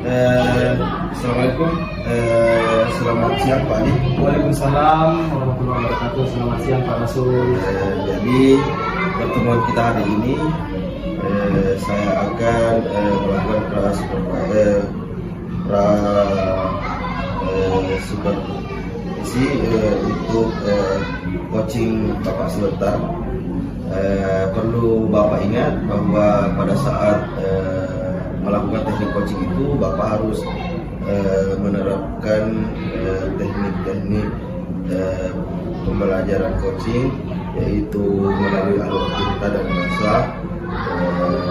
Assalamualaikum, selamat siang Pak Adi. Waalaikumsalam warahmatullahi wabarakatuh. Selamat siang Pak Rasul. Jadi pertemuan kita hari ini saya akan melakukan supervisi untuk coaching Bapak sebentar. Perlu Bapak ingat bahwa pada saat melakukan teknik coaching itu Bapak harus menerapkan teknik-teknik pembelajaran coaching, yaitu melalui alur cerita dan bahasa.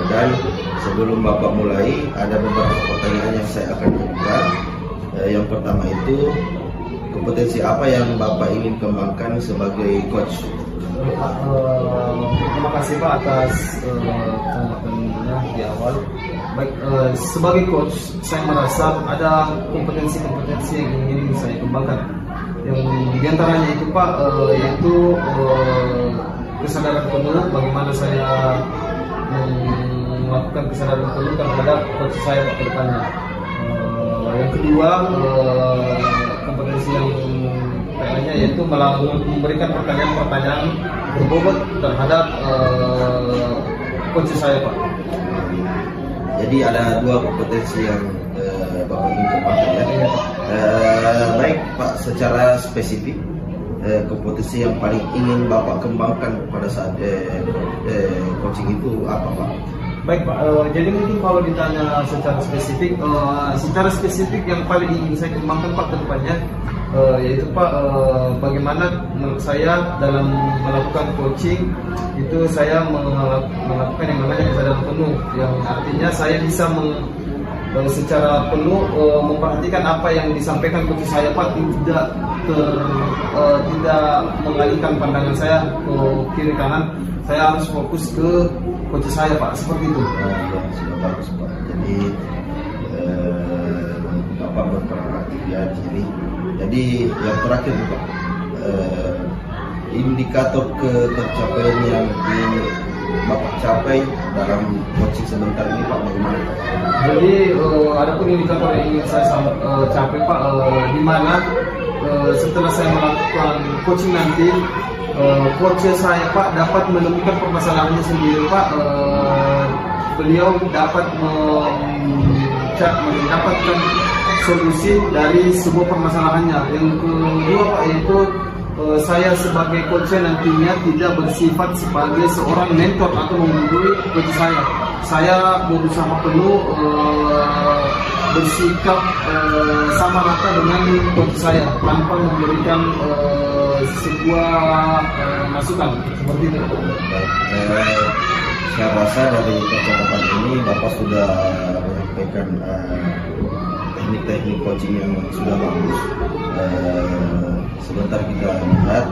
Dan sebelum Bapak mulai, ada beberapa pertanyaan yang saya akan berikan. Yang pertama itu, kompetensi apa yang Bapak ingin kembangkan sebagai coach? Terima kasih Pak atas tanggapannya di awal. Baik, sebagai coach saya merasa ada kompetensi-kompetensi yang ingin saya kembangkan. Yang diantaranya itu Pak, yaitu kesadaran penuh, bagaimana saya melakukan kesadaran penuh terhadap coach saya ke depannya. Yang kedua, kompetensi yang lainnya yaitu memberikan pertanyaan-pertanyaan berbobot terhadap coach saya Pak. Jadi ada dua kompetensi yang Bapak ingin kembangkan ya. Baik Pak, secara spesifik kompetensi yang paling ingin Bapak kembangkan pada saat coaching itu apa Pak? Baik Pak, jadi mungkin kalau ditanya secara spesifik yang paling ingin saya kembangkan Pak ke depannya, yaitu Pak, bagaimana menurut saya dalam melakukan coaching itu saya melakukan yang namanya kesadaran penuh, yang artinya saya bisa secara penuh memperhatikan apa yang disampaikan coach saya Pak, tidak mengalihkan pandangan saya ke kiri kanan. Saya harus fokus ke coach saya Pak, seperti itu. Sudah bagus Pak. Jadi Bapak berperan aktif ya di sini. Jadi yang terakhir Pak, indikator tercapaian yang ingin Bapak capai dalam coaching sebentar ini Pak, bagaimana Pak? Jadi ada pun indikator yang ingin saya capai Pak, di mana setelah saya melakukan coaching nanti, coach saya Pak dapat menemukan permasalahannya sendiri Pak. Beliau dapat mendapatkan solusi dari sebuah permasalahannya. Yang kedua Pak, yaitu saya sebagai coach nantinya tidak bersifat sebagai seorang mentor atau menggurui coach saya. Saya berusaha penuh bersikap sama rata dengan coach saya tanpa memberikan sebuah masukan seperti itu. Saya rasa dari percakapan ini Bapak sudah menyampaikan teknik-teknik coaching yang sudah bagus. Sebentar kita lihat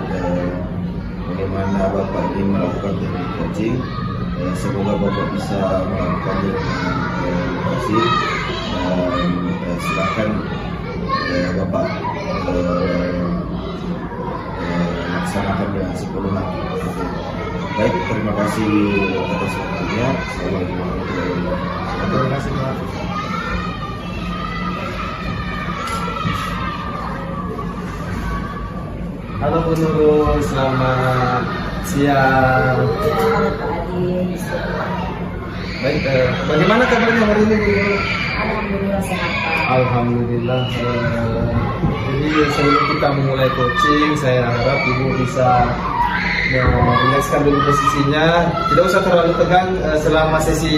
bagaimana Bapak ingin melakukan teknik coaching. Semoga Bapak bisa melakukannya dengan berhasil. Silakan Bapak laksanakan dengan sepenuhnya. Baik, terima kasih atas waktunya. Assalamualaikum warahmatullahi wabarakatuh. Terima kasih Pak. Halo Bu Nurul, selamat siang. Baik, bagaimana kabarnya hari ini Bu? Alhamdulillah sehat Pak. Alhamdulillah. Jadi sebelum kita memulai coaching, saya harap Ibu bisa merilekskan dulu posisinya. Tidak usah terlalu tegang selama sesi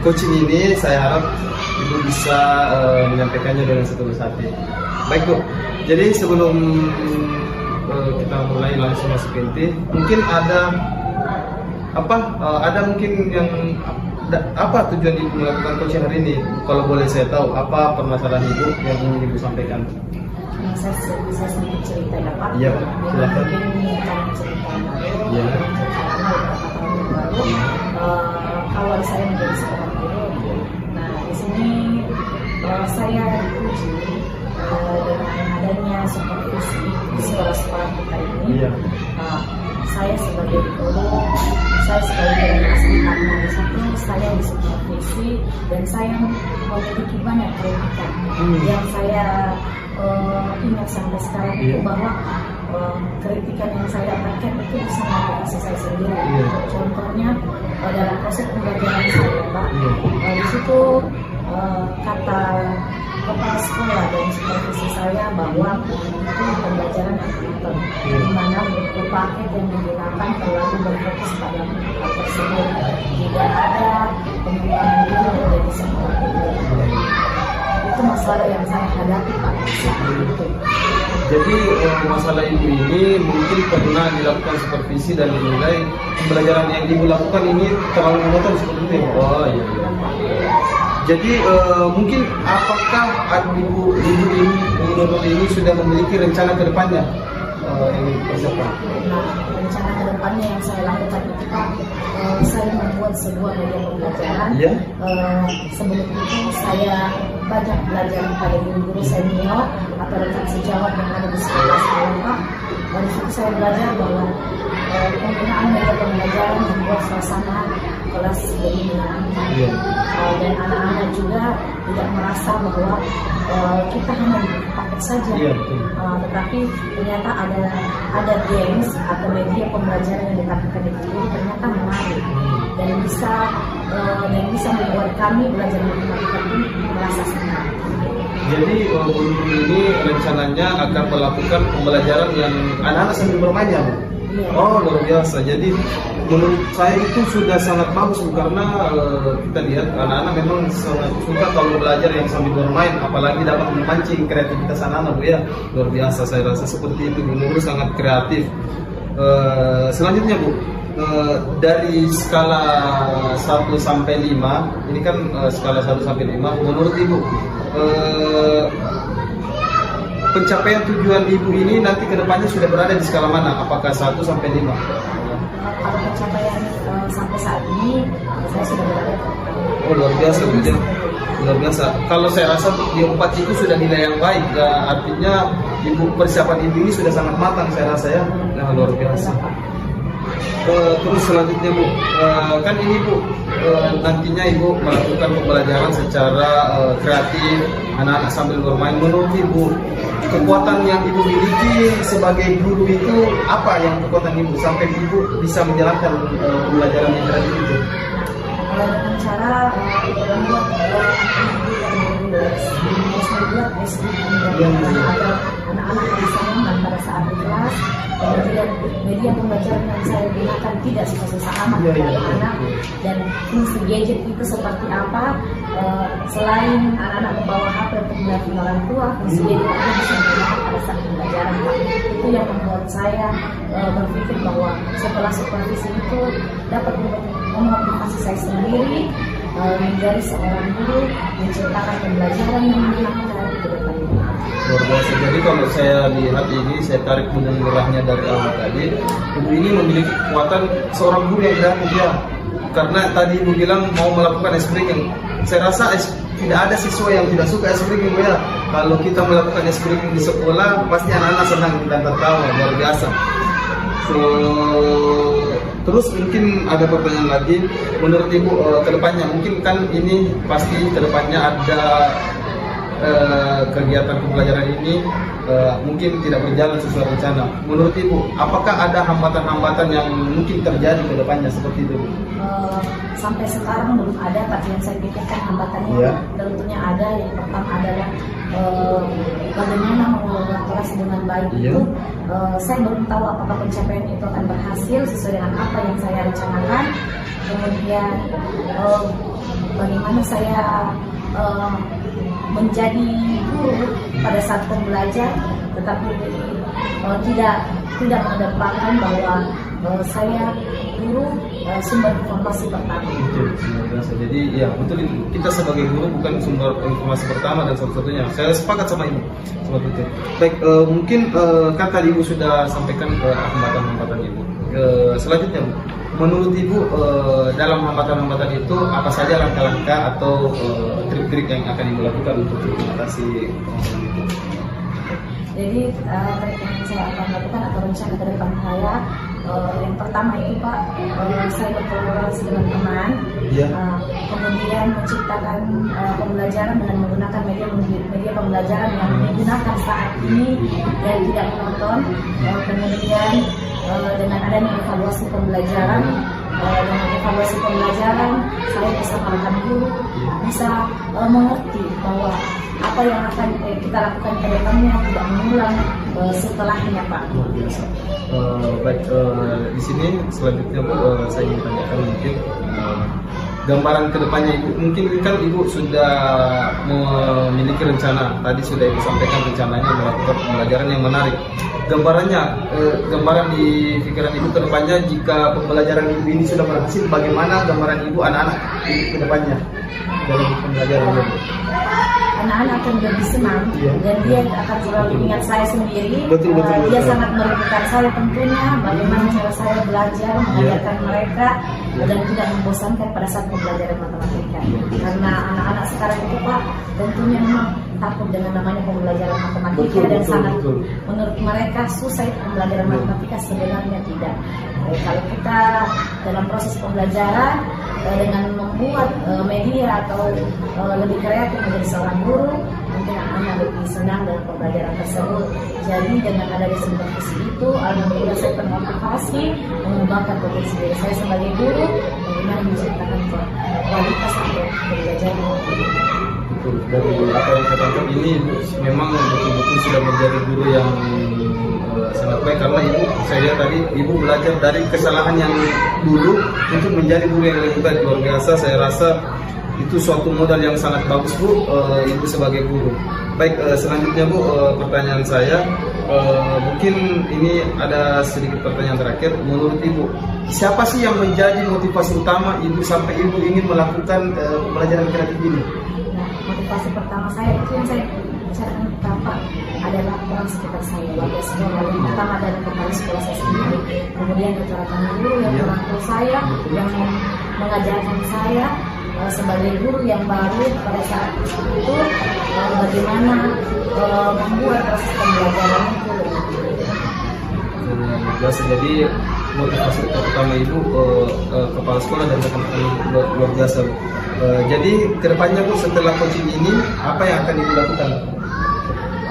coaching ini. Saya harap Ibu bisa menyampaikannya dengan setulus hati. Baik Bu, jadi sebelum kita mulai langsung masuk ke inti, mungkin ada mungkin yang apa tujuan Ibu melakukan coaching hari ini? Kalau boleh saya tahu, apa permasalahan Ibu yang ingin Ibu sampaikan? Saya bisa sedikit cerita ya Pak. Iya, silakan. Mungkin ini cara cerita. Iya. Beberapa tahun yang lalu, awal saya menjadi seorang guru. Nah di sini saya dipuji dengan adanya supervisi di sekolah-sekolah kita ini, Iya. saya sebagai guru, saya sebagai generasi karena satu saya disupervisi dan saya memiliki banyak kritikan yang saya ingat sampai sekarang itu bahwa kritikan yang saya dapatkan itu bisa motivasi saya sendiri. Contohnya dalam proses pembelajaran saya, Pak, di situ kata kepala sekolah dan supervisi saya bahwa itu pembelajaran komputer, di mana buku paket yang digunakan terlalu berfokus pada hal tersebut, tidak ada pengembangan diri yang bisa melakukan. Itu masalah yang saya hadapi, Pak, saat itu. Jadi masalah ibu ini mungkin pernah dilakukan supervisi dan dinilai pembelajaran yang ibu lakukan ini terlalu monoton seperti itu. Oh iya. Jadi mungkin apakah ibu ini sudah memiliki rencana ke depannya yang dipersiapkan? Nah, rencana ke depannya yang saya lakukan itu, Pak, saya membuat sebuah media pembelajaran. Iya. Sebelum itu saya banyak belajar pada guru-guru senior atau rekan sejawat yang ada di sekolah-sekolah, Pak. Dari situ saya belajar bahwa penggunaan media pembelajaran membuat suasana kelas lebih menyenangkan. Iya. Dan anak-anak juga tidak merasa bahwa kita hanya dipakai saja. Iya, betul. Tetapi ternyata ada games atau media pembelajaran yang ditampilkan di situ ternyata menarik dan bisa membuat kami belajar matematika pun merasa senang. Jadi guru ini rencananya akan melakukan pembelajaran yang anak-anak sambil bermain ya, Bu? Iya. Oh, luar biasa. Jadi menurut saya itu sudah sangat bagus, Bu, karena kita lihat anak-anak memang sangat suka kalau belajar yang sambil bermain, apalagi dapat memancing kreativitas anak-anak, Bu, ya. Luar biasa, saya rasa seperti itu. Guru sangat kreatif. Selanjutnya, Bu, dari skala 1 sampai 5, ini kan skala 1 sampai 5, menurut Ibu pencapaian tujuan Ibu ini nanti kedepannya sudah berada di skala mana? Apakah 1 sampai 5? Kalau pencapaian sampai saat ini saya sudah berada. Oh, luar biasa, Bu. Luar biasa. Kalau saya rasa di 4 itu sudah nilai yang baik, artinya Ibu persiapan Ibu ini sudah sangat matang, saya rasa ya. Nah, luar biasa. Terus selanjutnya, Bu, kan ini, Bu, nantinya Ibu melakukan pembelajaran secara kreatif, anak-anak sambil bermain. Menurut Ibu, kekuatan yang Ibu miliki sebagai guru itu apa yang kekuatan Ibu sampai Ibu bisa menjalankan pembelajaran yang kreatif itu? Kalau dengan cara membuat anak-anak yang senang pada saat di kelas. Kemudian media pembelajaran yang saya gunakan tidak susah-susah amat untuk anak-anak, dan fungsi gadget itu seperti apa, selain anak-anak membawa HP untuk melihat orang tua, fungsi gadget itu bisa digunakan pada saat pembelajaran. Itu yang membuat saya berpikir bahwa setelah supervisi itu dapat memotivasi saya sendiri menjadi seorang guru, menciptakan pembelajaran yang menyenangkan ke depannya. Luar biasa. Jadi kalau saya lihat ini, saya tarik benang merahnya dari awal tadi, Ibu ini memiliki kekuatan seorang guru yang kreatif, ya. Karena tadi Ibu bilang mau melakukan ice breaking. Saya rasa tidak ada siswa yang tidak suka ice breaking, Bu, ya. Kalau kita melakukan ice breaking di sekolah, pasti anak-anak senang dan tertawa, luar biasa. Terus mungkin ada pertanyaan lagi, menurut Ibu kedepannya, mungkin kan ini pasti kedepannya ada kegiatan pembelajaran ini mungkin tidak berjalan sesuai rencana. Menurut Ibu, apakah ada hambatan-hambatan yang mungkin terjadi ke depannya seperti itu? Sampai sekarang belum ada, tapi yang saya pikirkan hambatannya tentunya ada. Yang pertama adalah bagaimana mengelola kelas dengan baik itu. Saya belum tahu apakah pencapaian itu akan berhasil sesuai dengan apa yang saya rencanakan. Kemudian bagaimana saya menjadi guru pada saat pembelajar, tetapi tidak mengedepankan bahwa saya guru sumber informasi pertama. Jadi ya betul, kita sebagai guru bukan sumber informasi pertama dan satu-satunya. Saya sepakat sama Ibu seperti itu. Baik, mungkin kan tadi Ibu sudah sampaikan ke hambatan-hambatan Ibu. Selanjutnya, menurut Ibu dalam hambatan-hambatan itu apa saja langkah-langkah atau trik-trik yang akan Ibu lakukan untuk mengatasi itu? Jadi yang saya akan lakukan atau rencana ke depan saya, yang pertama itu Pak, saya berkolaborasi dengan teman, kemudian menciptakan pembelajaran dengan menggunakan media pembelajaran yang digunakan saat ini dan tidak menonton, kemudian dengan adanya evaluasi pembelajaran. Dengan evaluasi pembelajaran, saya bisa para guru bisa mengerti bahwa apa yang akan kita lakukan ke depannya tidak mengulang setelahnya, Pak. Luar biasa. Baik, di sini selanjutnya Bu, saya ingin tanyakan mungkin gambaran kedepannya Ibu. Mungkin kan Ibu sudah memiliki rencana, tadi sudah Ibu sampaikan rencananya melakukan pembelajaran yang menarik. Gambaran di pikiran Ibu kedepannya jika pembelajaran Ibu ini sudah berhasil, bagaimana gambaran Ibu anak-anak ke depannya dalam pembelajaran Ibu? Anak-anak akan lebih senang dan dia akan selalu ingat saya sendiri. Betul. Dia sangat merindukan saya tentunya, bagaimana cara saya belajar, mengajarkan mereka dan tidak membosankan pada saat pembelajaran matematika. Karena anak-anak sekarang itu Pak tentunya memang takut dengan namanya pembelajaran matematika dan sangat menurut mereka susah pembelajaran matematika, sebenarnya tidak. Kalau kita dalam proses pembelajaran dengan membuat media atau lebih kreatif menjadi seorang guru, mungkin anak-anak lebih senang dalam pembelajaran tersebut. Jadi dengan adanya supervisi itu, alhamdulillah saya termotivasi mengembangkan potensi diri saya sebagai guru, bagaimana menciptakan kualitas untuk pembelajaran. Betul, dari apa yang saya tangkap ini memang betul-betul sudah menjadi guru yang sangat baik, karena saya lihat tadi Ibu belajar dari kesalahan yang dulu untuk menjadi guru yang lebih baik. Luar biasa, saya rasa itu suatu modal yang sangat bagus Bu, Ibu sebagai guru. Baik, selanjutnya Bu, pertanyaan saya, mungkin ini ada sedikit pertanyaan terakhir. Menurut Ibu, siapa sih yang menjadi motivasi utama Ibu sampai Ibu ingin melakukan pembelajaran kreatif ini? Nah, motivasi pertama saya itu yang saya bicarakan Bapak adalah orang sekitar saya, warga sekolah. Yang pertama dari kepala sekolah saya sendiri, kemudian rekan guru, yang orang tua saya, yang mengajarkan saya sebagai guru yang baru pada saat itu, bagaimana membuat proses pembelajaran itu lebih biasa. Jadi motivasi pertama Ibu kepala sekolah dan rekan-rekan luar biasa. Jadi kedepannya Bu, setelah coaching ini apa yang akan Ibu lakukan?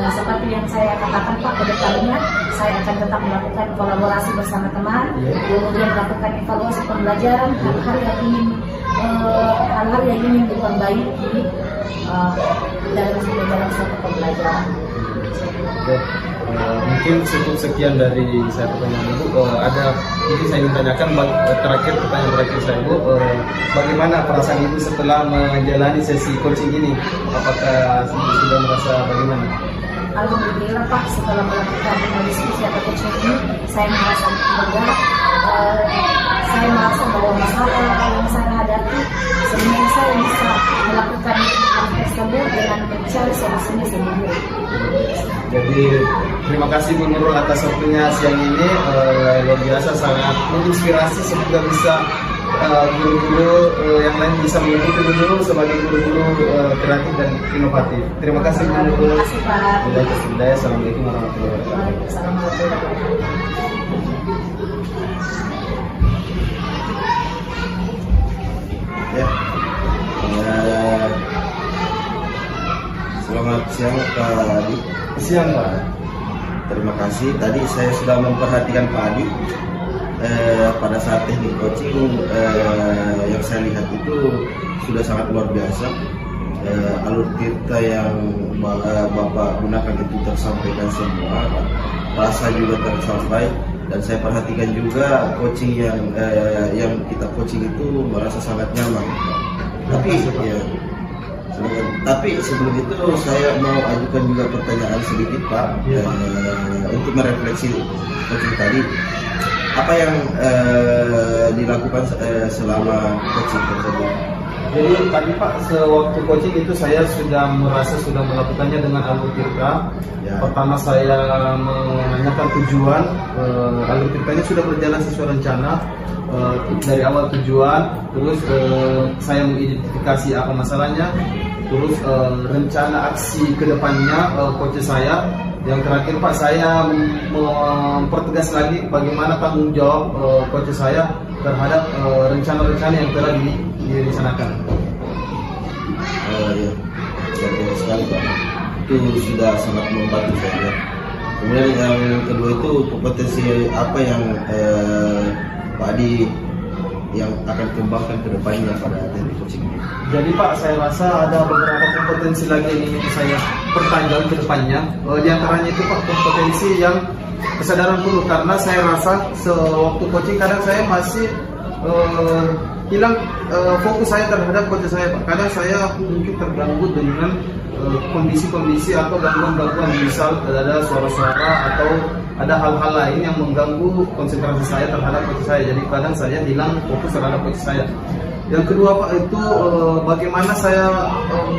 Seperti yang saya katakan Pak, ke depannya saya akan tetap melakukan kolaborasi bersama teman, kemudian melakukan evaluasi pembelajaran, hal-hal yang ingin diperbaiki dalam satu pembelajaran. Mungkin cukup sekian dari saya pertanyaan Ibu. Ini saya ingin tanyakan pertanyaan terakhir saya Bu, bagaimana perasaan Ibu setelah menjalani sesi coaching ini? Apakah sudah merasa bagaimana? Alhamdulillah Pak, setelah melakukan diskusi atau coaching ini, saya merasa lega. Saya merasa bahwa masalah yang saya hadapi sebenarnya saya bisa melakukan hal tersebut dengan mencari solusinya sendiri. Jadi terima kasih Bu Nurul atas waktunya siang ini, luar biasa, sangat menginspirasi. Semoga bisa guru-guru yang lain bisa mengikuti Bu Nurul sebagai guru-guru kreatif dan inovatif. Terima kasih Bu Nurul. Terima kasih Pak. Assalamualaikum warahmatullahi wabarakatuh. Waalaikumsalam warahmatullahi wabarakatuh. Ya. Selamat siang Pak Adi. Siang Pak. Terima kasih. Tadi saya sudah memperhatikan Pak Adi. Pada saat teknik coaching yang saya lihat itu sudah sangat luar biasa. Alur cerita yang Bapak gunakan itu tersampaikan semua, rasa juga tersampai, dan saya perhatikan juga coaching yang kita coaching itu merasa sangat nyaman. Tapi sebelum itu saya mau ajukan juga pertanyaan sedikit Pak, untuk merefleksi coaching tadi. Apa yang dilakukan selama coaching tersebut? Jadi tadi Pak, sewaktu coaching itu saya sudah melakukannya dengan alur cerita. Pertama saya menanyakan tujuan, alur ceritanya sudah berjalan sesuai rencana. Dari awal tujuan, terus saya mengidentifikasi apa masalahnya, terus rencana aksi kedepannya coach saya, Yang terakhir Pak, saya mempertegas lagi bagaimana tanggung jawab coach saya terhadap rencana-rencana yang telah direncanakan. Ya, bagus sekali Pak. Itu sudah sangat membantu saya. Kemudian yang kedua itu kompetensi apa yang Pak Adi yang akan kembangkan ke depannya pada teknik coaching ini? Jadi Pak, saya rasa ada beberapa kompetensi lagi yang ingin saya perpanjang ke depannya. Di antaranya itu Pak, kompetensi yang kesadaran penuh, karena saya rasa sewaktu coaching kadang saya masih hilang fokus saya terhadap coach saya Pak. Kadang saya mungkin terganggu dengan kondisi-kondisi atau gangguan-gangguan, misal ada suara-suara atau ada hal-hal lain yang mengganggu konsentrasi saya terhadap coach saya. Jadi kadang saya hilang fokus terhadap coach saya. Yang kedua Pak, itu bagaimana saya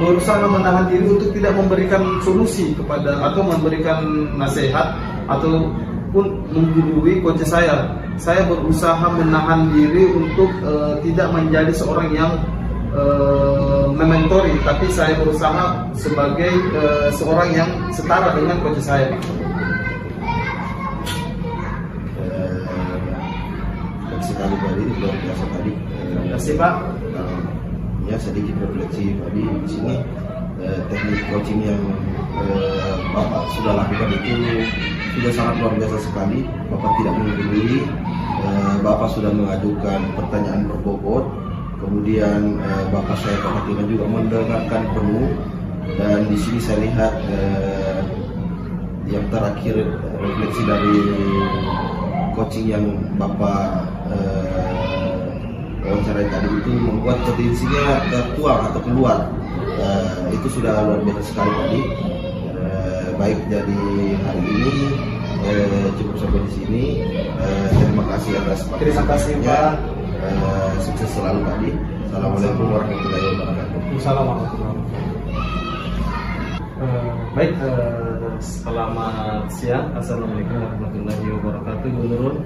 berusaha menahan diri untuk tidak memberikan solusi kepada atau memberikan nasihat ataupun menggurui coach saya. Saya berusaha menahan diri untuk tidak menjadi seorang yang mementori, tapi saya berusaha sebagai seorang yang setara dengan coach saya. Sekali tadi luar biasa tadi. Terima kasih Pak. Ya, sedikit refleksi tadi di sini teknik coaching yang Bapak sudah lakukan itu sudah sangat luar biasa sekali. Bapak tidak menggurui, Bapak sudah mengajukan pertanyaan berbobot, kemudian Bapak saya perhatikan juga mendengarkan penuh, dan di sini saya lihat yang terakhir refleksi dari coaching yang Bapak wawancarai tadi itu membuat potensinya tertuang atau keluar. Itu sudah luar biasa sekali tadi. Baik, jadi hari ini cukup sampai di sini. Terima kasih atas partisipasinya. Sukses selalu tadi. Assalamualaikum warahmatullahi wabarakatuh. Assalamualaikum warahmatullahi wabarakatuh. Baik, selamat siang. Assalamualaikum warahmatullahi wabarakatuh. Bu Nurul.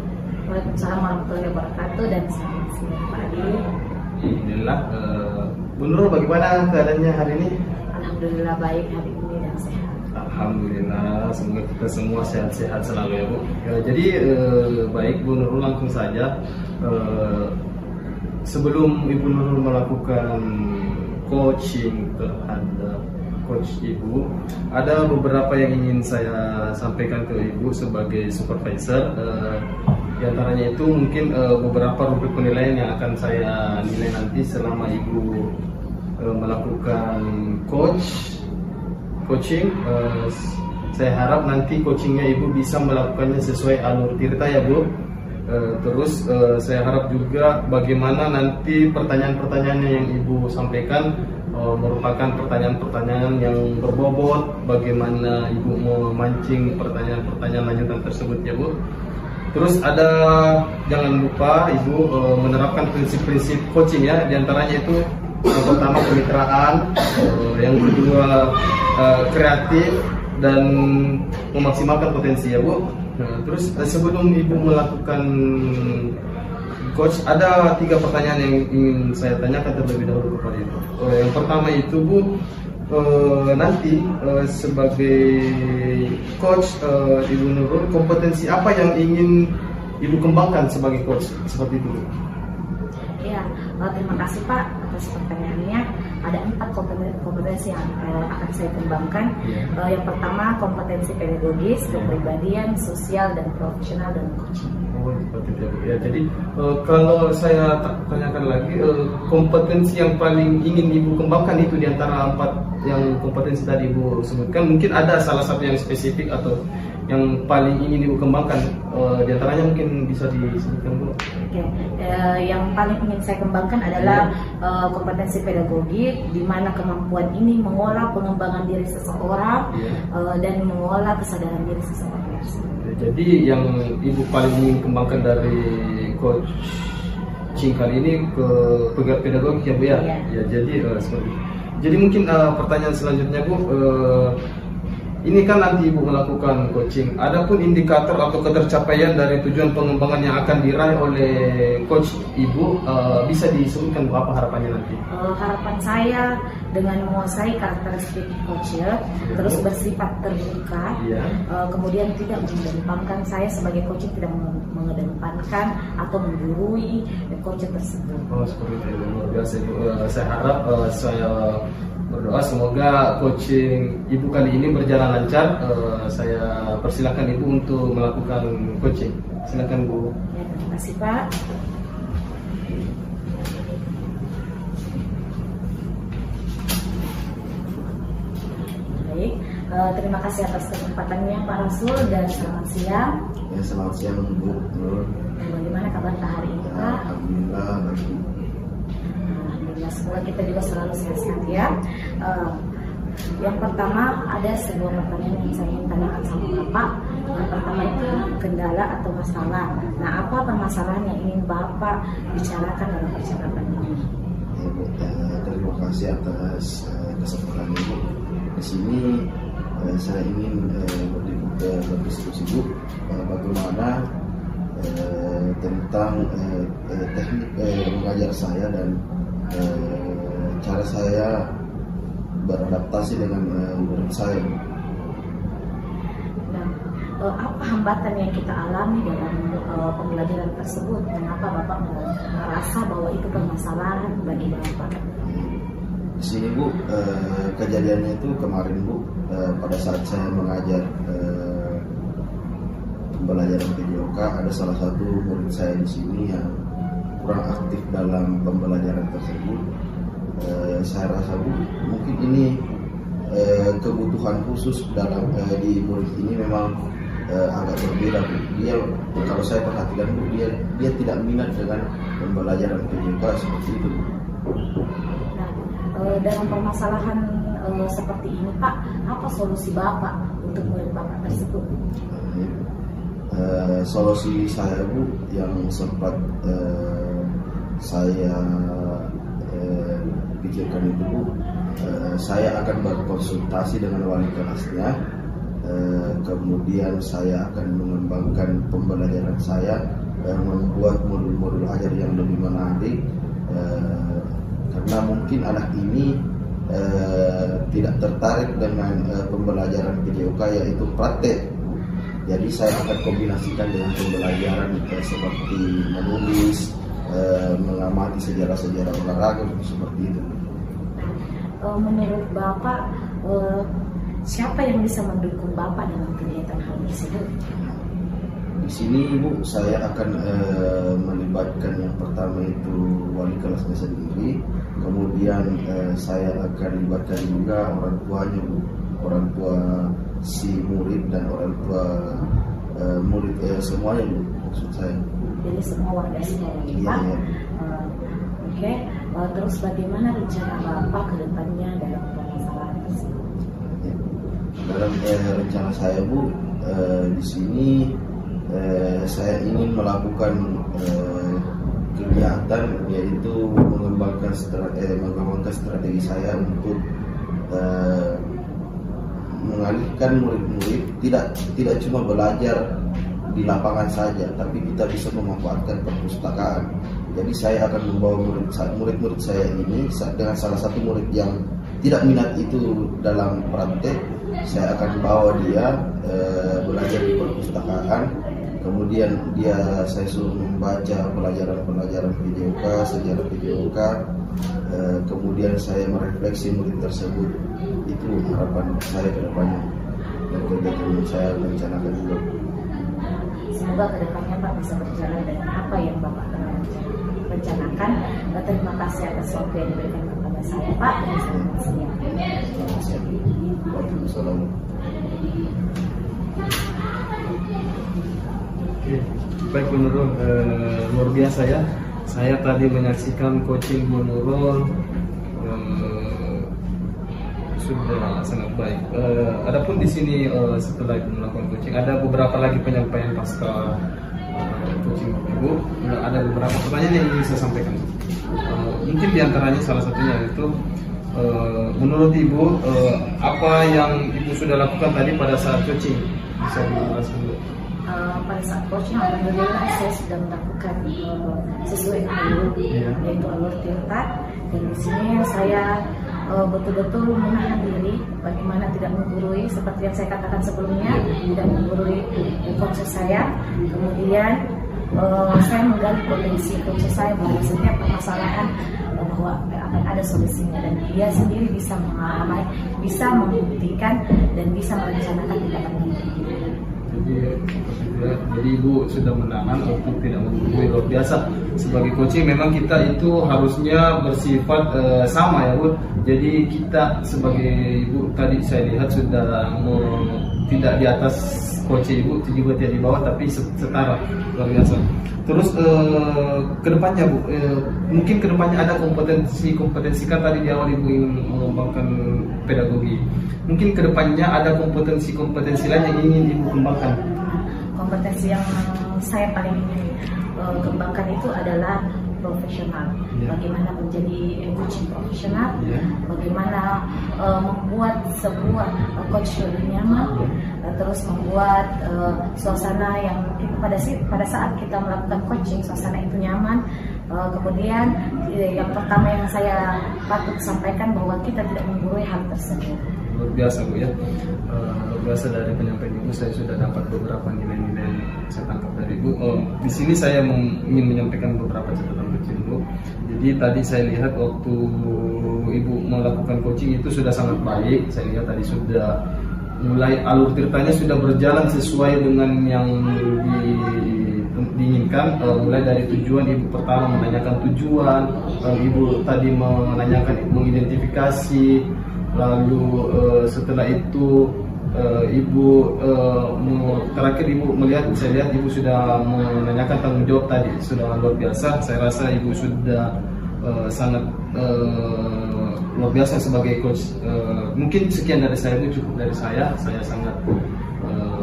Waalaikumsalam warahmatullahi wabarakatuh, dan selamat siang Pak Adi. Alhamdulillah. Bu Nurul, bagaimana keadaannya hari ini? Alhamdulillah baik hari ini dan sehat. Alhamdulillah, semoga kita semua sehat-sehat selalu ya Bu. Jadi baik Bu Nurul, langsung saja. Sebelum Ibu Nurul melakukan coaching terhadap coach Ibu, ada beberapa yang ingin saya sampaikan ke Ibu sebagai supervisor. Di antaranya itu mungkin beberapa rubrik penilaian yang akan saya nilai nanti selama Ibu melakukan coaching. Saya harap nanti coachingnya Ibu bisa melakukannya sesuai alur tirta ya Bu. Terus saya harap juga bagaimana nanti pertanyaan-pertanyaan yang Ibu sampaikan merupakan pertanyaan-pertanyaan yang berbobot, bagaimana Ibu mau memancing pertanyaan-pertanyaan lanjutan tersebut ya Bu. Terus jangan lupa Ibu menerapkan prinsip-prinsip coaching ya, diantaranya itu yang pertama kemitraan, yang kedua kreatif, dan memaksimalkan potensi ya Bu. Terus sebelum Ibu melakukan coach, ada 3 pertanyaan yang ingin saya tanyakan terlebih dahulu kepada Ibu. Yang pertama itu Bu, nanti sebagai coach Ibu Nurul, kompetensi apa yang ingin Ibu kembangkan sebagai coach, seperti itu Bu? Ya, terima kasih Pak atas pertanyaannya. Ada 4 kompetensi yang akan saya kembangkan. Yang pertama kompetensi pedagogis, kepribadian, sosial, dan profesional dan coaching. Oh, seperti itu ya. Jadi kalau saya tanyakan lagi, kompetensi yang paling ingin Ibu kembangkan itu di antara 4 yang kompetensi tadi Ibu sebutkan, mungkin ada salah satu yang spesifik atau yang paling ingin Ibu kembangkan, di antaranya mungkin bisa disebutkan Bu. Oke, yang paling ingin saya kembangkan adalah kompetensi pedagogik, di mana kemampuan ini mengolah pengembangan diri seseorang dan mengolah kesadaran diri seseorang. Jadi yang Ibu paling ingin kembangkan dari coaching kali ini ke pedagogik ya Bu ya? Ya, jadi seperti itu. Jadi mungkin pertanyaan selanjutnya Bu, ini kan nanti Ibu melakukan coaching. Adapun indikator atau ketercapaian dari tujuan pengembangan yang akan diraih oleh coach Ibu, bisa disebutkan apa harapannya nanti? Harapan saya dengan menguasai karakteristik coach terus bersifat terbuka, kemudian tidak mengedepankan, saya sebagai coaching tidak mengedepankan atau menggurui coach tersebut. Oh, seperti itu. Luar biasa Ibu. Saya harap, saya berdoa semoga coaching Ibu kali ini berjalan lancar. Saya persilakan Ibu untuk melakukan coaching. Silakan Bu. Ya, terima kasih Pak. Baik, terima kasih atas kesempatannya Pak Rasul dan selamat siang. Ya, selamat siang Bu. Bagaimana kabar hari ini Pak? Alhamdulillah baik. Alhamdulillah, semoga kita juga selalu sehat-sehat ya. Yang pertama ada sebuah pertanyaan yang saya ingin tanyakan sama Bapak. Yang pertama itu kendala atau masalah. Nah, apa permasalahan yang ingin Bapak bicarakan dalam percakapan ini? Ya, Bu, terima kasih atas kesempatan Ibu. Di sini saya ingin berdiskusi Bu bagaimana tentang teknik mengajar saya dan cara saya beradaptasi dengan murid saya. Nah, apa hambatan yang kita alami dalam pembelajaran tersebut? Mengapa Bapak merasa bahwa itu permasalahan bagi Bapak? Di sini Bu, kejadiannya itu kemarin Bu, pada saat saya mengajar pembelajaran PJOK, ada salah satu murid saya di sini yang kurang aktif dalam pembelajaran tersebut. Saya rasa Bu, mungkin ini kebutuhan khusus dalam di murid ini memang agak berbeda Bu. Dia, kalau saya perhatikan Bu, dia tidak minat dengan pembelajaran PJOK seperti itu Bu. Nah, dalam permasalahan seperti ini Pak, apa solusi Bapak untuk murid Bapak tersebut? Solusi saya Bu yang sempat saya pikirkan itu Bu, saya akan berkonsultasi dengan wali kelasnya, kemudian saya akan mengembangkan pembelajaran saya, membuat modul-modul ajar yang lebih menarik, karena mungkin anak ini tidak tertarik dengan pembelajaran PJOK yaitu praktek. Jadi saya akan kombinasikan dengan pembelajaran seperti menulis, mengamati sejarah-sejarah olahraga seperti itu. Menurut Bapak, siapa yang bisa mendukung Bapak dalam kegiatan hal tersebut? Di sini Ibu, saya akan melibatkan yang pertama itu wali kelasnya sendiri, kemudian saya akan libatkan juga orang tuanya Bu, orang tua si murid dan orang tua murid semuanya Bu, maksud saya. Jadi semua warga sekolah Pak. Iya. Oke. Terus bagaimana rencana Bapak ke depannya dalam permasalahan tersebut? Ya. Dalam rencana saya Bu, di sini saya ingin melakukan kegiatan yaitu mengembangkan strategi saya untuk mengalihkan murid-murid tidak cuma belajar di lapangan saja, tapi kita bisa memanfaatkan perpustakaan. Jadi saya akan membawa murid-murid saya ini dengan salah satu murid yang tidak minat itu dalam praktek, saya akan bawa dia belajar di perpustakaan. Kemudian saya suruh membaca pelajaran PJOK, sejarah PJOK. Kemudian saya merefleksi murid tersebut. Itu harapan saya ke depannya dan kegiatan yang saya rencanakan juga. Semoga ke depannya Pak bisa berjalan dengan apa yang Bapak rencanakan. Terima kasih atas waktu yang diberikan kepada saya Pak, dan selamat siang. Selamat siang. Waalaikumsalam. Oke, baik Bu Nurul, luar biasa ya. Saya tadi menyaksikan coaching Bu Nurul, sudah sangat baik. Adapun di sini setelah Ibu melakukan coaching, ada beberapa lagi penyampaian pasca coaching Ibu. Ada beberapa pertanyaan yang ingin saya sampaikan. Mungkin diantaranya salah satunya itu Menurut Ibu, apa yang Ibu sudah lakukan tadi pada saat coaching? Bisa dijelaskan dulu. Pada saat coaching, alhamdulillah saya sudah melakukan sesuai alur, yaitu alur tirta. Dan di sini saya betul-betul menahan diri, bagaimana tidak menggurui, seperti yang saya katakan sebelumnya, tidak menggurui coach saya. Kemudian saya menggali potensi coach saya bahwa setiap permasalahan bahwa akan ada solusinya, dan dia sendiri bisa mengalami, bisa membuktikan, dan bisa merencanakan tindakan nanti. Jadi Ibu sudah menahan untuk tidak menggurui. Luar biasa. Sebagai coaching memang kita itu harusnya bersifat sama ya Bu. Jadi kita sebagai Ibu tadi saya lihat sudah tidak di atas coaching Ibu, juga tidak di bawah, tapi setara. Luar biasa. Terus kedepannya Bu, mungkin kedepannya ada kompetensi kan tadi di awal Ibu ingin mengembangkan pedagogi. Mungkin kedepannya ada kompetensi lain yang ingin Ibu kembangkan. Kompetensi yang saya paling ingin kembangkan itu adalah profesional. Bagaimana menjadi coaching profesional, bagaimana membuat sebuah coach lebih nyaman, terus membuat suasana yang pada saat kita melakukan coaching, suasana itu nyaman. Kemudian yang pertama yang saya patut sampaikan bahwa kita tidak menggurui hal tersebut. Luar biasa Bu ya. Luar biasa dari penyampaian Ibu, saya sudah dapat beberapa nilai-nilai saya tangkap dari Ibu. Di sini saya ingin menyampaikan beberapa catatan kecil Bu. Jadi tadi saya lihat waktu Ibu melakukan coaching itu sudah sangat baik. Saya lihat tadi sudah mulai alur tirtanya sudah berjalan sesuai dengan yang diinginkan. Mulai dari tujuan Ibu pertama menanyakan tujuan, Ibu tadi mengidentifikasi, lalu setelah itu Ibu terakhir Ibu saya lihat Ibu sudah menanyakan tanggung jawab tadi, sudah luar biasa. Saya rasa Ibu sudah sangat luar biasa sebagai coach. Mungkin sekian dari saya, itu cukup dari saya. Saya sangat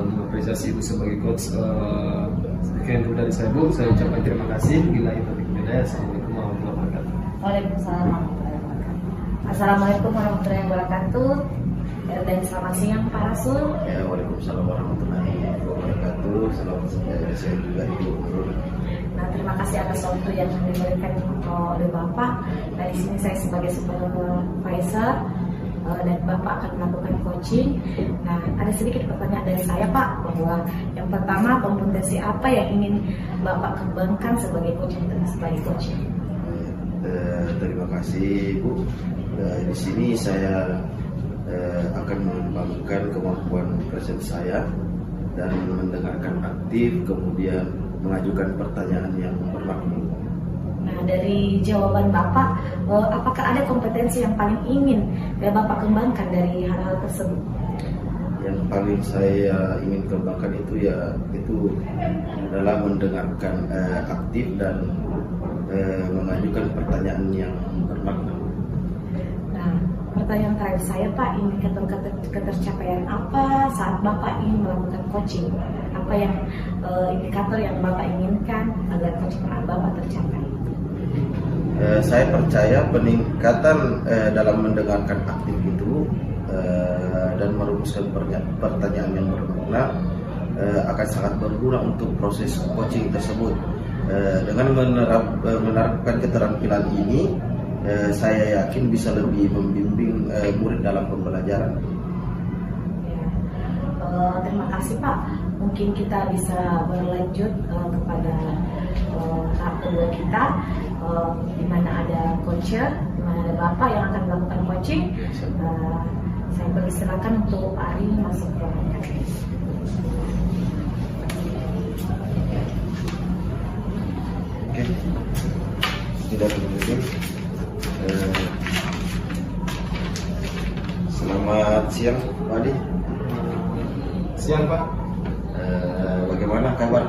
mengapresiasi Ibu sebagai coach. Sekian dulu dari saya Bu, saya ucapkan terima kasih. Bila itu tidak, assalamualaikum warahmatullahi wabarakatuh. Waalaikumsalam warahmatullahi wabarakatuh. Assalamualaikum warahmatullahi wabarakatuh. Dan selamat siang Pak Rasul. Ya, waalaikumsalam warahmatullahi wabarakatuh. Selamat siang dari saya juga Ibu. Nah, terima kasih atas waktu yang diberikan oleh Bapak. Nah, di sini saya sebagai supervisor dan Bapak akan melakukan coaching. Nah, ada sedikit pertanyaan dari saya Pak, bahwa yang pertama, kompetensi apa yang ingin Bapak kembangkan sebagai coaching? Terima kasih Bu. Di sini saya akan mengembangkan kemampuan present saya dan mendengarkan aktif, kemudian mengajukan pertanyaan yang bermakna. Nah, dari jawaban Bapak, apakah ada kompetensi yang paling ingin Bapak kembangkan dari hal-hal tersebut? Yang paling saya ingin kembangkan itu adalah mendengarkan aktif dan mengajukan pertanyaan yang bermakna. Nah, pertanyaan terakhir saya Pak, indikator ketercapaian apa saat Bapak ingin melakukan coaching? Apa yang indikator yang Bapak inginkan agar coaching Bapak tercapai? Saya percaya peningkatan dalam mendengarkan aktif itu dan merumuskan pertanyaan yang bermakna akan sangat berguna untuk proses coaching tersebut. Dengan menerapkan keterampilan ini, saya yakin bisa lebih membimbing murid dalam pembelajaran. Terima kasih Pak. Mungkin kita bisa berlanjut kepada tahap kedua kita, di mana ada coacher, di mana ada Bapak yang akan melakukan coaching. Saya persilakan untuk Ari masuk ke ruangan. Oke, tidak terlalu. Selamat siang Pak Adi. Siang Pak. Bagaimana kabar?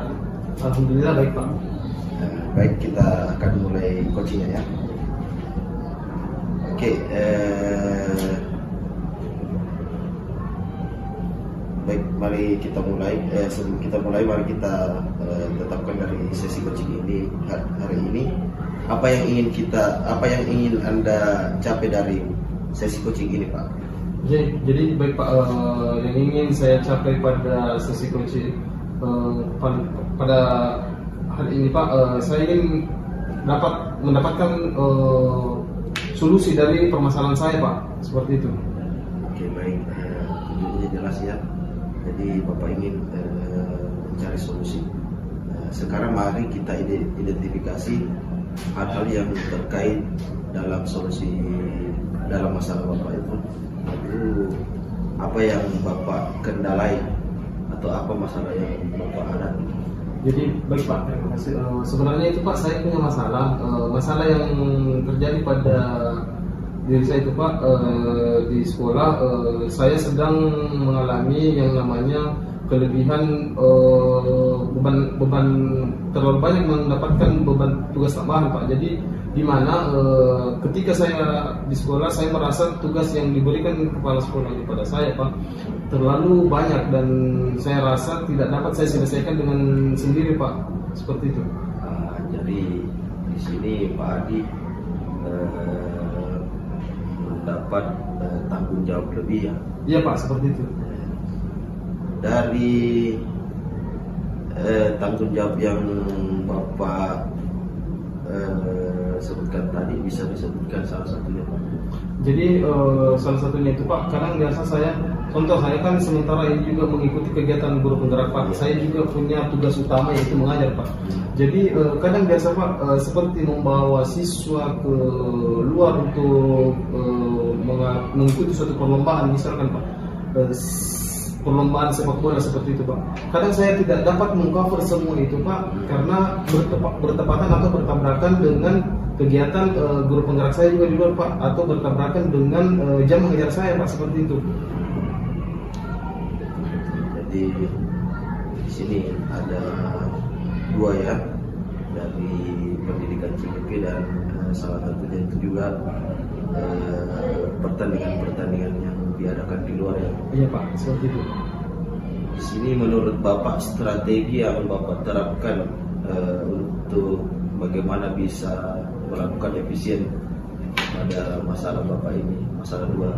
Alhamdulillah baik Pak. Baik, kita akan mulai coachingnya ya. Oke, baik, mari kita mulai. Sebelum kita mulai, mari kita tetapkan dari sesi coaching ini hari ini. Apa yang ingin Anda capai dari sesi coaching ini Pak. Jadi baik Pak, yang ingin saya capai pada sesi coaching pada hari ini Pak, saya ingin mendapatkan solusi dari permasalahan saya Pak, seperti itu. Oke baik, ini jelas ya. Jadi Bapak ingin mencari solusi. Sekarang mari kita identifikasi hal-hal yang terkait dalam solusi dalam masalah Bapak itu. Lalu apa yang Bapak kendalai atau apa masalah yang Bapak hadapi? Jadi baik Pak, terima kasih. Sebenarnya itu Pak, saya punya masalah yang terjadi pada diri saya itu Pak, di sekolah saya sedang mengalami yang namanya kelebihan beban terlalu banyak mendapatkan beban tugas tambahan Pak. Jadi di mana ketika saya di sekolah saya merasa tugas yang diberikan kepala sekolah kepada saya Pak terlalu banyak dan saya rasa tidak dapat saya selesaikan dengan sendiri Pak, seperti itu. Jadi di sini Pak Adi mendapat tanggung jawab lebih ya? Iya Pak, seperti itu. Dari tanggung jawab yang Bapak sebutkan tadi, bisa disebutkan salah satunya Pak? Jadi salah satunya itu Pak, kadang biasa saya kan sementara ini juga mengikuti kegiatan guru penggerak Pak, saya juga punya tugas utama yaitu mengajar Pak. Jadi kadang biasa Pak, seperti membawa siswa ke luar untuk mengikuti suatu perlombaan misalkan Pak, perlombaan sepak bola seperti itu Pak. Kadang saya tidak dapat mengcover semua itu Pak, karena bertepatan atau bertabrakan dengan kegiatan guru penggerak saya juga di luar Pak, atau bertabrakan dengan jam mengajar saya Pak, seperti itu. Jadi di sini ada dua ya, dari pendidikan CPP dan salah satunya itu juga pertandingan-pertandingan yang diadakan di luar ya. Iya Pak, seperti itu. Di sini menurut Bapak strategi yang Bapak terapkan untuk bagaimana bisa melakukan efisien pada masalah Bapak ini, masalah dua.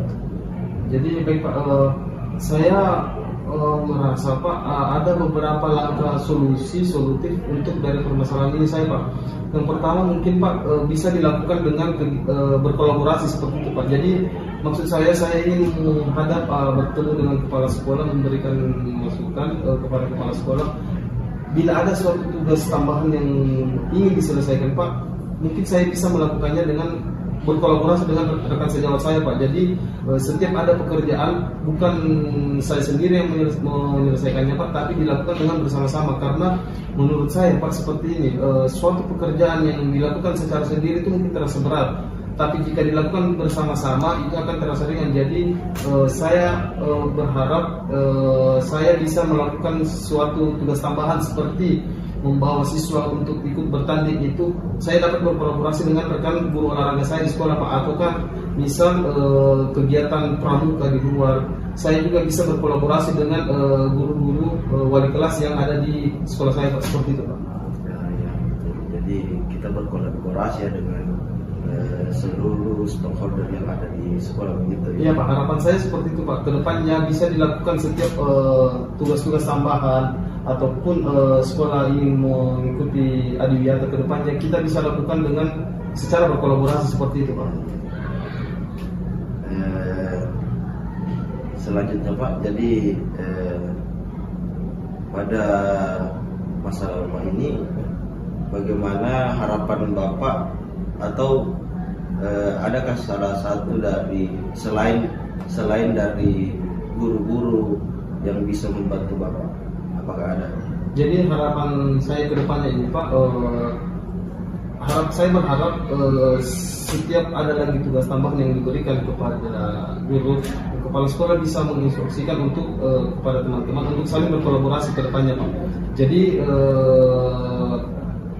Jadi baik Pak, saya merasa Pak ada beberapa langkah solutif untuk dari permasalahan ini saya Pak. Yang pertama mungkin Pak bisa dilakukan dengan berkolaborasi seperti itu Pak. Jadi maksud saya ingin menghadap bertemu dengan kepala sekolah, memberikan masukan kepada kepala sekolah. Bila ada suatu tugas tambahan yang ingin diselesaikan Pak, mungkin saya bisa melakukannya dengan berkolaborasi dengan rekan sejawat saya Pak. Jadi setiap ada pekerjaan bukan saya sendiri yang menyelesaikannya Pak, tapi dilakukan dengan bersama-sama. Karena menurut saya Pak seperti ini, suatu pekerjaan yang dilakukan secara sendiri itu mungkin terasa berat, tapi jika dilakukan bersama-sama itu akan terasa ringan. Jadi saya berharap saya bisa melakukan suatu tugas tambahan seperti membawa siswa untuk ikut bertanding, itu saya dapat berkolaborasi dengan rekan guru olahraga saya di sekolah Pak, ataukah misal kegiatan pramuka di luar, saya juga bisa berkolaborasi dengan guru-guru wali kelas yang ada di sekolah saya Pak, seperti itu Pak. Ya. Jadi kita berkolaborasi ya dengan seluruh stakeholder yang ada di sekolah begitu ya. Iya Pak, harapan saya seperti itu Pak. Kedepannya bisa dilakukan setiap tugas-tugas tambahan ataupun sekolah ingin mengikuti adiwiyata kedepannya, kita bisa lakukan dengan secara berkolaborasi seperti itu Pak. Selanjutnya Pak, jadi pada masalah Bapak ini bagaimana harapan Bapak, atau adakah salah satu dari selain dari guru-guru yang bisa membantu Bapak? Apakah ada? Jadi harapan saya ke depannya ini Pak, saya berharap setiap ada lagi tugas tambahan yang diberikan kepada guru, kepala sekolah bisa menginstruksikan untuk kepada teman-teman untuk saling berkolaborasi ke depannya Pak. Jadi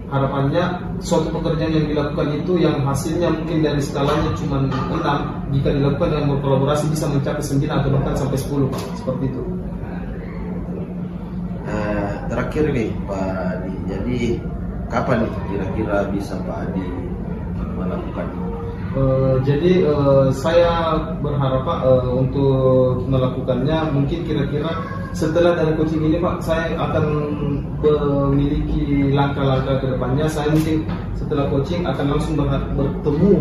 harapannya suatu pekerjaan yang dilakukan itu yang hasilnya mungkin dari skalanya cuma 6, jika dilakukan dengan berkolaborasi bisa mencapai 9 atau bahkan sampai 10 Pak, seperti itu. Terakhir nih Pak Adi, jadi kapan nih kira-kira bisa Pak Adi melakukan ini? Jadi saya berharap Pak untuk melakukannya mungkin kira-kira setelah dari coaching ini Pak, saya akan memiliki langkah-langkah ke depannya. Saya mungkin setelah coaching akan langsung bertemu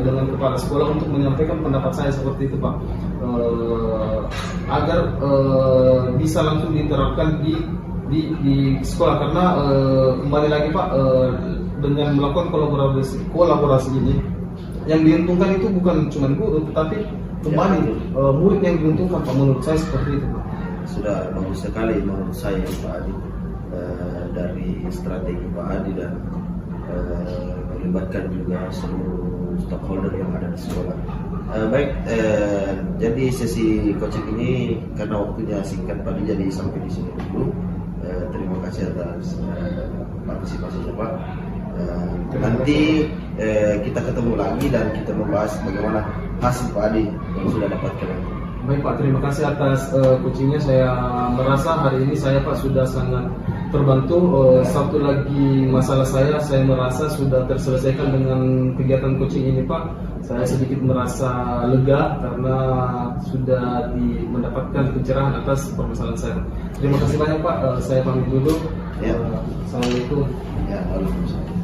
dengan kepala sekolah untuk menyampaikan pendapat saya seperti itu Pak, agar bisa langsung diterapkan di sekolah, karena kembali lagi Pak, dengan melakukan kolaborasi ini yang diuntungkan itu bukan cuma guru, tetapi kembali murid yang diuntungkan Pak, menurut saya seperti itu Pak. Sudah bagus sekali menurut saya Pak Adi, dari strategi Pak Adi dan melibatkan juga seluruh stakeholder yang ada di sekolah. Baik, jadi sesi coaching ini karena waktunya singkat Pak Adi, jadi sampai di sini dulu. Terima kasih atas partisipasinya Pak. Nanti kita ketemu lagi dan kita membahas bagaimana hasil Pak Adi yang sudah dapatkan. Baik Pak, terima kasih atas coachingnya. Saya merasa hari ini saya Pak sudah sangat terbantu. Satu lagi masalah saya merasa sudah terselesaikan dengan kegiatan coaching ini Pak. Saya sedikit merasa lega karena sudah mendapatkan pencerahan atas permasalahan saya. Terima kasih banyak Pak. Saya pamit dulu. Ya. Assalamualaikum. Ya, waalaikumsalam.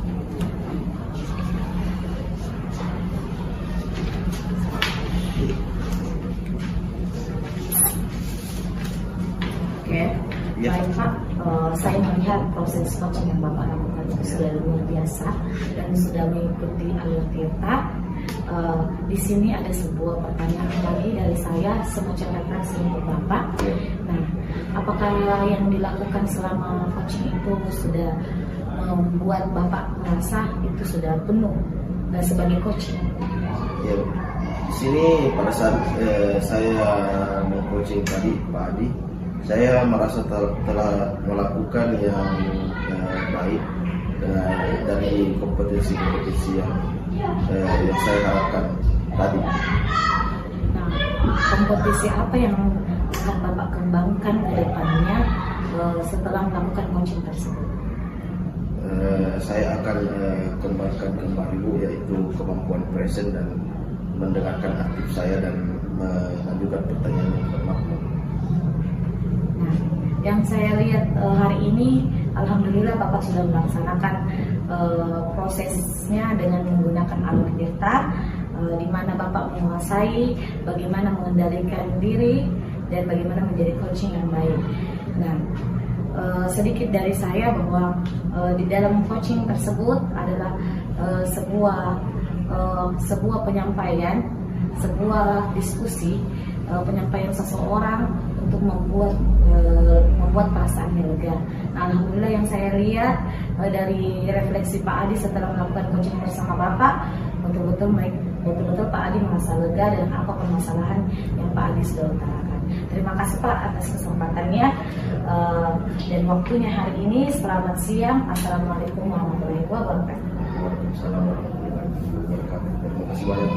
Oke, Ya. baik Pak, saya melihat proses coaching yang Bapak lakukan itu sudah luar biasa dan sudah mengikuti alur tirta. Di sini ada sebuah pertanyaan lagi dari saya semacam referensi untuk Bapak. Nah, apakah yang dilakukan selama coaching itu sudah membuat Bapak merasa itu sudah penuh sebagai coaching? Ya, di sini pada saat saya meng-coaching tadi Pak Adi, saya merasa telah melakukan yang baik dari kompetisi yang saya harapkan tadi. Nah, kompetisi apa yang akan Bapak kembangkan ke depannya setelah melakukan coaching tersebut? Saya akan kembangkan kembali yaitu kemampuan present dan mendengarkan aktif saya dan mengajukan pertanyaan yang bermakna. Nah, yang saya lihat hari ini, alhamdulillah Bapak sudah melaksanakan prosesnya dengan menggunakan alur tirta, di mana Bapak menguasai bagaimana mengendalikan diri dan bagaimana menjadi coaching yang baik. Nah, sedikit dari saya bahwa di dalam coaching tersebut adalah sebuah penyampaian, sebuah diskusi, penyampaian seseorang untuk membuat perasaannya lega. Nah, alhamdulillah yang saya lihat dari refleksi Pak Adi setelah melakukan coaching bersama Bapak, betul-betul Pak Adi merasa lega dan apa permasalahan yang Pak Adi sudah utarakan. Terima kasih Pak atas kesempatannya dan waktunya hari ini. Selamat siang. Assalamualaikum warahmatullahi wabarakatuh. Waalaikumsalam warahmatullahi wabarakatuh. Terima kasih banyak.